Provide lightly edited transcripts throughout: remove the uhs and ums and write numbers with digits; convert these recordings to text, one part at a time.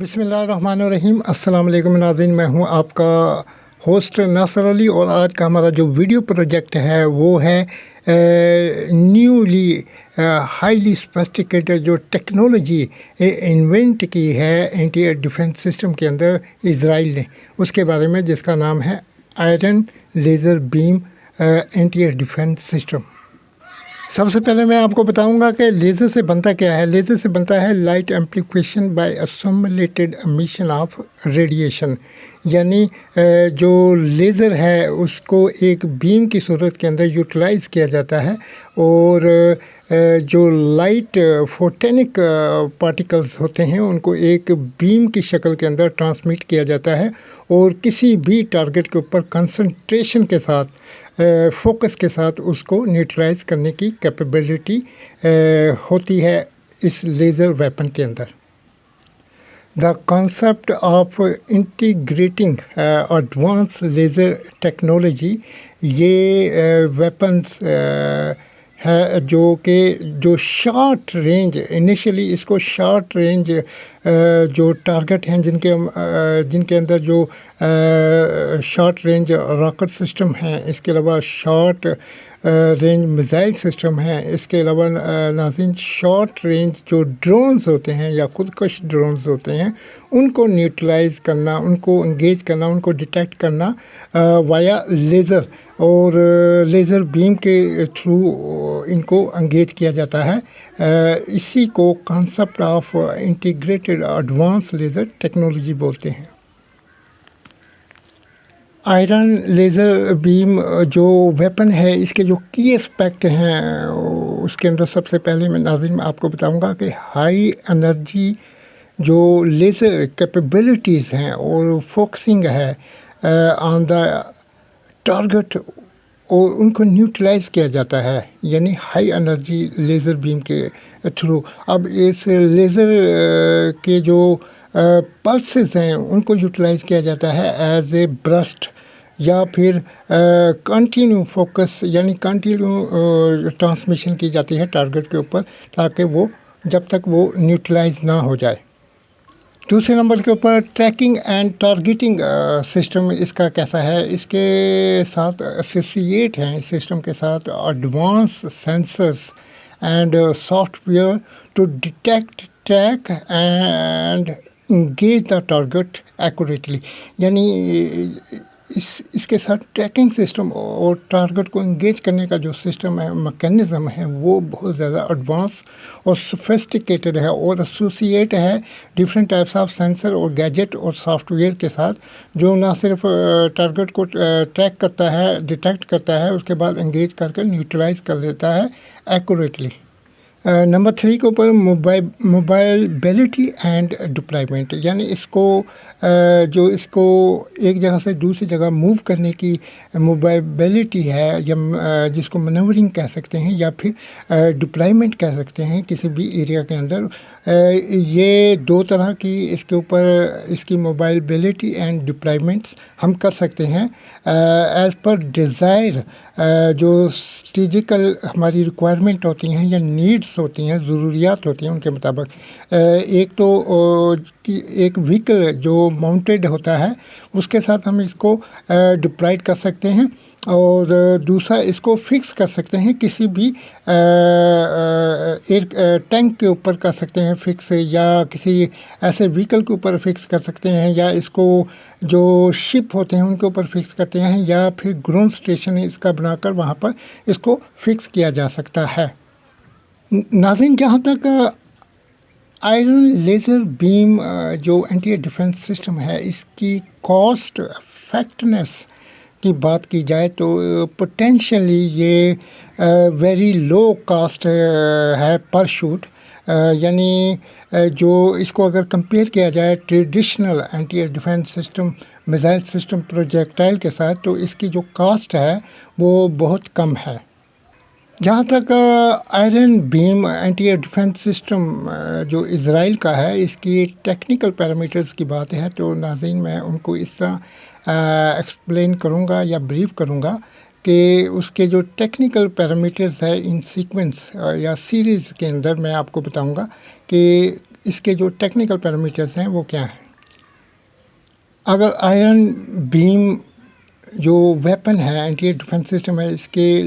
बिस्मिल्लाहिर्रहमानिर्रहीम। अस्सलाम वालेकुम नाज़रीन, मैं हूं आपका होस्ट नासर अली और आज का हमारा जो वीडियो प्रोजेक्ट है वो है न्यूली हाईली सोफिस्टिकेटेड जो टेक्नोलॉजी इन्वेंट की है एंटी एयर डिफेंस सिस्टम के अंदर इज़राइल ने, उसके बारे में, जिसका नाम है iron laser beam anti air defence system. सबसे पहले मैं आपको बताऊंगा कि लेज़र से बनता क्या है। लेज़र से बनता है light amplification by stimulated emission of radiation, यानी जो लेज़र है उसको एक बीम की सूरत के अंदर यूटिलाइज़ किया जाता है और जो लाइट फोटोनिक पार्टिकल्स होते हैं उनको एक बीम की शक्ल के अंदर ट्रांसमिट किया जाता है और किसी भी टारगेट के ऊपर कंसंट्रेशन के साथ, फोकस के साथ उसको न्यूट्रलाइज करने की कैपेबिलिटी होती है इस लेज़र वेपन के अंदर। The concept of integrating advance laser technology, ये वेपन्स है जो शॉर्ट रेंज, इनिशियली इसको शॉर्ट रेंज जो टारगेट हैं जिनके अंदर जो शॉर्ट रेंज रॉकेट सिस्टम हैं, इसके अलावा शॉर्ट रेंज मिसाइल सिस्टम है, इसके अलावा नाज़रीन शॉर्ट रेंज जो ड्रोन्स होते हैं या खुदकश ड्रोन्स होते हैं उनको न्यूट्रलाइज करना, उनको इंगेज करना, उनको डिटेक्ट करना वाया लेज़र और लेज़र बीम के थ्रू इनको इंगेज किया जाता है। इसी को concept of integrated advance laser technology बोलते हैं। आयरन लेज़र बीम जो वेपन है, इसके जो की एस्पेक्ट हैं उसके अंदर सबसे पहले मैं नाज़रीन आपको बताऊंगा कि हाई एनर्जी जो लेज़र कैपेबिलिटीज़ हैं और फोकसिंग है ऑन द टारगेट और उनको न्यूट्रलाइज किया जाता है, यानी हाई एनर्जी लेज़र बीम के थ्रू। अब इस लेज़र के जो पल्सेस हैं उनको यूटिलाइज़ किया जाता है एज ए ब्रस्ट या फिर कंटिन्यू फोकस, यानी कंटिन्यू ट्रांसमिशन की जाती है टारगेट के ऊपर ताकि वो जब तक वो न्यूट्रलाइज ना हो जाए। दूसरे नंबर के ऊपर ट्रैकिंग एंड टारगेटिंग सिस्टम इसका कैसा है। इसके साथ एसोसिएट हैं, इस सिस्टम के साथ advance sensors and software to detect, track and engage the target accurately, यानी इसके साथ ट्रैकिंग सिस्टम और टारगेट को इंगेज करने का जो सिस्टम है, मैकेनिज़्म है, वो बहुत ज़्यादा एडवांस और सोफिस्टिकेटेड है और एसोसिएट है डिफरेंट टाइप्स ऑफ सेंसर और गैजेट और सॉफ्टवेयर के साथ, जो ना सिर्फ टारगेट को ट्रैक करता है, डिटेक्ट करता है, उसके बाद इंगेज करके न्यूट्रलाइज कर देता है एक्यूरेटली। नंबर 3 के ऊपर मोबाइलिटी एंड डिप्लॉयमेंट, यानी इसको जो इसको एक जगह से दूसरी जगह मूव करने की मोबाइलिटी है या जिसको मैनेवरिंग कह सकते हैं या फिर डिप्लॉयमेंट कह सकते हैं किसी भी एरिया के अंदर। ये दो तरह की इसके ऊपर इसकी मोबाइलिटी एंड डिप्लॉयमेंट्स हम कर सकते हैं एज़ पर डिज़ायर, जो स्ट्रेटेजिकल हमारी रिक्वायरमेंट होती हैं या नीड्स होती हैं, ज़रूरियात होती हैं, उनके मुताबिक। एक तो कि एक व्हीकल जो माउंटेड होता है उसके साथ हम इसको डिप्लॉयड कर सकते हैं और दूसरा इसको फिक्स कर सकते हैं किसी भी एयर टैंक के ऊपर कर सकते हैं फिक्स, या किसी ऐसे व्हीकल के ऊपर फिक्स कर सकते हैं, या इसको जो शिप होते हैं उनके ऊपर फिक्स करते हैं, या फिर ग्राउंड स्टेशन इसका बनाकर वहाँ पर इसको फिक्स किया जा सकता है। नाज़रीन, जहाँ तक आयरन लेज़र बीम जो एंटी एयर डिफेंस सिस्टम है इसकी कॉस्ट इफेक्टिवनेस की बात की जाए तो पोटेंशियली ये वेरी लो कॉस्ट है पर शूट, यानी जो इसको अगर कंपेयर किया जाए traditional anti air defence system, missile system, projectile के साथ, तो इसकी जो कॉस्ट है वो बहुत कम है। जहाँ तक Iron Beam anti air defence system जो इज़राइल का है, इसकी टेक्निकल पैरामीटर्स की बात है तो नाज़रीन मैं उनको इस तरह एक्सप्लेन करूँगा या ब्रीफ करूँगा कि उसके जो टेक्निकल पैरामीटर्स है इन सीक्वेंस या सीरीज़ के अंदर मैं आपको बताऊँगा कि इसके जो टेक्निकल पैरामीटर्स हैं वो क्या हैं। अगर आयरन बीम जो वेपन है, एंटी एयर डिफेंस सिस्टम है, इसके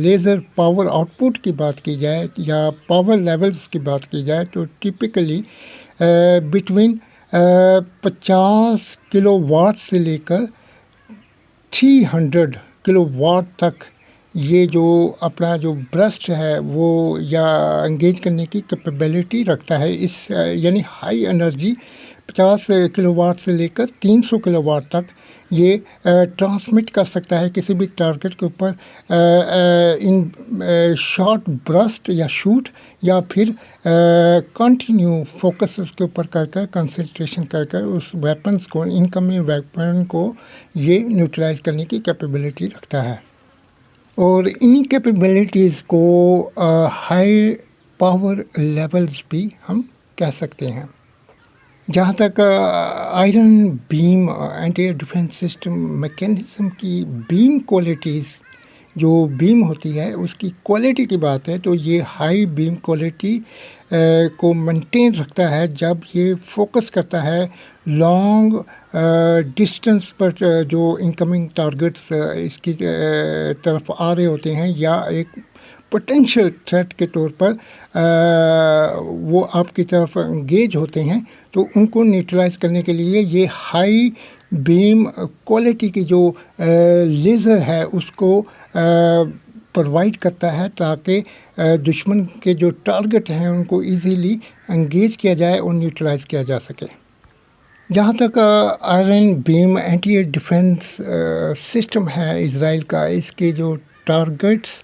लेज़र पावर आउटपुट की बात की जाए या पावर लेवल्स की बात की जाए तो टिपिकली बिटवीन 50 किलोवाट से लेकर 300 किलोवाट तक ये जो अपना जो ब्रस्ट है वो या एंगेज करने की कैपेबिलिटी रखता है। इस यानी हाई एनर्जी 50 किलोवाट से लेकर 300 किलोवाट तक ये ट्रांसमिट कर सकता है किसी भी टारगेट के ऊपर इन शॉर्ट ब्रस्ट या शूट, या फिर कंटिन्यू फोकस उसके ऊपर कर कर कंसंट्रेशन कर कर उस वेपन्स को, इनकमिंग वेपन को ये न्यूट्रलाइज करने की कैपेबिलिटी रखता है। और इन्हीं कैपेबिलिटीज़ को हाई पावर लेवल्स भी हम कह सकते हैं। जहाँ तक Iron Beam anti air defence system mechanism की बीम क्वालिटीज़, जो बीम होती है उसकी क्वालिटी की बात है, तो ये हाई बीम क्वालिटी को मेंटेन रखता है जब ये फोकस करता है लॉन्ग डिस्टेंस पर जो इनकमिंग टारगेट्स इसकी तरफ आ रहे होते हैं या एक पोटेंशियल थ्रेट के तौर पर वो आपकी तरफ एंगेज होते हैं, तो उनको न्यूट्रलाइज करने के लिए ये हाई बीम क्वालिटी की जो लेज़र है उसको प्रोवाइड करता है ताकि दुश्मन के जो टारगेट हैं उनको इजीली एंगेज किया जाए और न्यूट्रलाइज किया जा सके। जहाँ तक Iron Beam anti air defence system है इज़राइल का, इसके जो टारगेट्स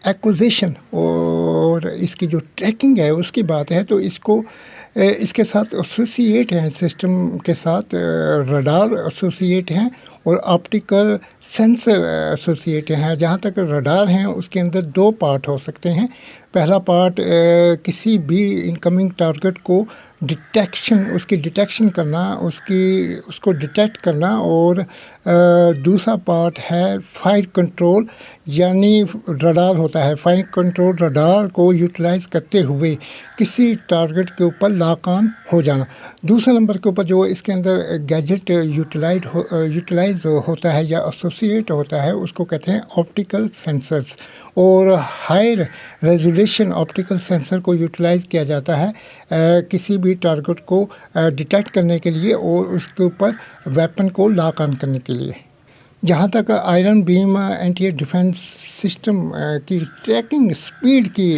एक्विजिशन और इसकी जो ट्रैकिंग है उसकी बात है, तो इसको इसके साथ एसोसिएट हैं, सिस्टम के साथ रडार एसोसिएट हैं और ऑप्टिकल सेंसर एसोसिएट हैं। जहाँ तक रडार हैं उसके अंदर दो पार्ट हो सकते हैं। पहला पार्ट किसी भी इनकमिंग टारगेट को डिटेक्शन, उसकी डिटेक्शन करना, उसको डिटेक्ट करना, और दूसरा पार्ट है फायर कंट्रोल, यानी रडार होता है, फायर कंट्रोल रडार को यूटिलाइज करते हुए किसी टारगेट के ऊपर लॉक ऑन हो जाना। दूसरे नंबर के ऊपर जो इसके अंदर गैजेट यूटिलाइज होता है या एसोसिएट होता है उसको कहते हैं ऑप्टिकल सेंसर्स, और हाई रेजोल्यूशन ऑप्टिकल सेंसर को यूटिलाइज किया जाता है किसी भी टारगेट को डिटेक्ट करने के लिए और उसके ऊपर वेपन को लॉक ऑन करने के लिए। जहाँ तक Iron Beam anti air defence system की ट्रैकिंग स्पीड की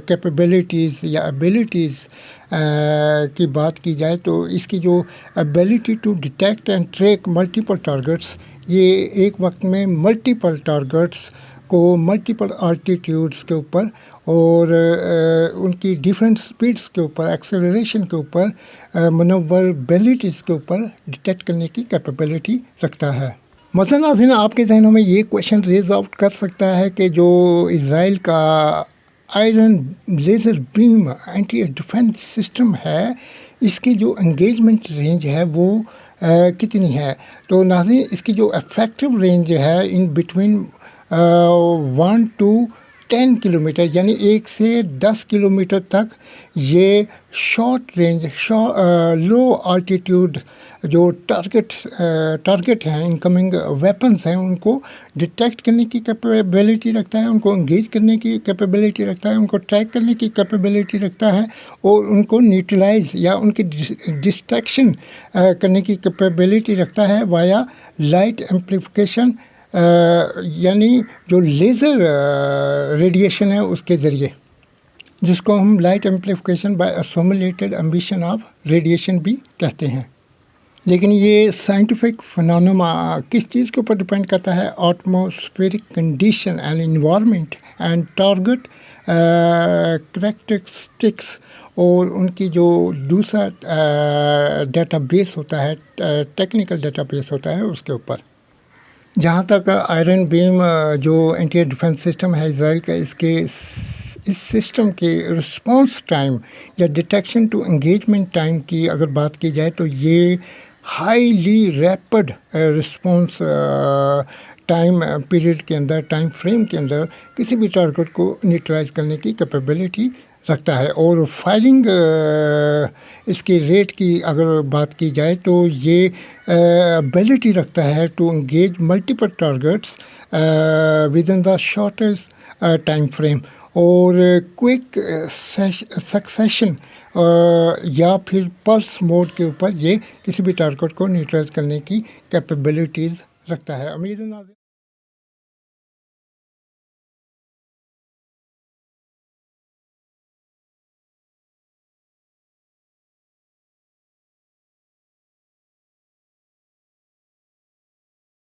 कैपेबिलिटीज़ या एबिलिटीज़ की बात की जाए, तो इसकी जो ability to detect and track multiple targets, ये एक वक्त में मल्टीपल टारगेट्स को मल्टीपल आल्टीट्यूड्स के ऊपर और उनकी डिफरेंट स्पीड्स के ऊपर, एक्सेलरेशन के ऊपर, मनोवरेबिलिटीज़ के ऊपर डिटेक्ट करने की कैपेबिलिटी रखता है। मसलन नाज़रीन, आपके जहनों में ये क्वेश्चन रेज आउट कर सकता है कि जो इज़राइल का iron laser beam anti air defence system है, इसकी जो एंगेजमेंट रेंज है वो कितनी है। तो नाज़रीन, इसकी जो इफेक्टिव रेंज है इन बिटवीन 1 to 10 किलोमीटर, यानी 1 से 10 किलोमीटर तक ये शॉर्ट रेंज लो आल्टीट्यूड जो टारगेट हैं, इनकमिंग वेपन्स हैं, उनको डिटेक्ट करने की कैपेबिलिटी रखता है, उनको एंगेज करने की कैपेबिलिटी रखता है, उनको ट्रैक करने की कैपेबिलिटी रखता है और उनको न्यूट्रलाइज या उनकी डिस्ट्रैक्शन करने की कैपेबिलिटी रखता है वाया लाइट एम्प्लीफिकेशन, यानी जो लेज़र रेडिएशन है उसके ज़रिए, जिसको हम light amplification by stimulated emission of radiation भी कहते हैं। लेकिन ये साइंटिफिक फिनोमेना किस चीज़ के ऊपर डिपेंड करता है? Atmospheric condition and environment and target characteristics, और उनकी जो दूसरा डेटाबेस होता है, टेक्निकल डेटाबेस होता है उसके ऊपर। जहाँ तक आयरन बीम जो एंटी एयर डिफेंस सिस्टम है इज़राइल का, इस सिस्टम के रिस्पांस टाइम या डिटेक्शन टू एंगेजमेंट टाइम की अगर बात की जाए, तो ये highly rapid response time period के अंदर, टाइम फ्रेम के अंदर किसी भी टारगेट को न्यूट्रलाइज करने की कैपेबिलिटी रखता है। और फायरिंग इसके रेट की अगर बात की जाए तो ये एबिलिटी रखता है to engage multiple targets within the shortest time frame, और क्विक सक्सेशन या फिर पल्स मोड के ऊपर ये किसी भी टारगेट को न्यूट्रलाइज करने की कैपेबिलिटीज़ रखता है। उम्मीद है नाज़रीन